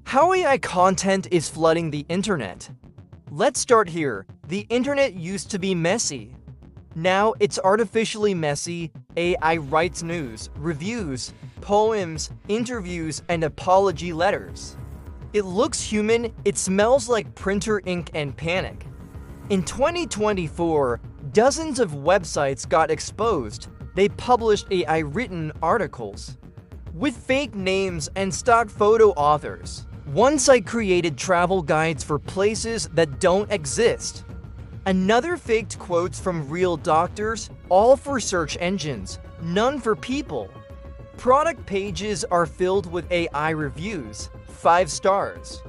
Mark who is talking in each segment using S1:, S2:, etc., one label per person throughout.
S1: How AI content is flooding the internet. Let's start here. The internet used to be messy. Now it's artificially messy. AI writes news, reviews, poems, interviews, and apology letters. It looks human, it smells like printer ink and panic. In 2024, dozens of websites got exposed. They published AI-written articles with fake names and stock photo authors. One site created travel guides for places that don't exist. Another faked quotes from real doctors, all for search engines, none for people. Product pages are filled with AI reviews, 5 stars.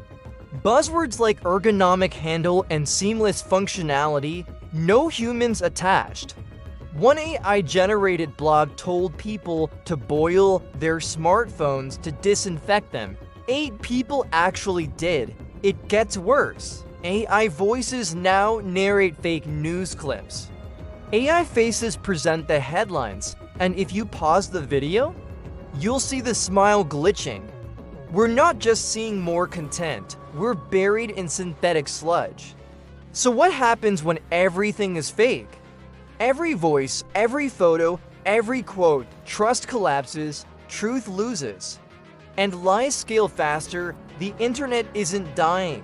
S1: Buzzwords like ergonomic handle and seamless functionality, no humans attached. One AI-generated blog told people to boil their smartphones to disinfect them. 8 people actually did. It gets worse. AI voices now narrate fake news clips. AI faces present the headlines, and if you pause the video, you'll see the smile glitching. We're not just seeing more content, we're buried in synthetic sludge. So what happens when everything is fake? Every voice, every photo, every quote, trust collapses, truth loses. And lies scale faster. The internet isn't dying.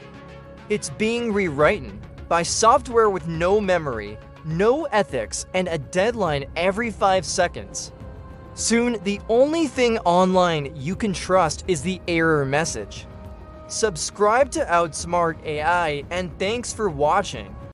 S1: It's being rewritten by software with no memory, no ethics, and a deadline every 5 seconds. Soon, the only thing online you can trust is the error message. Subscribe to Outsmart AI, and thanks for watching.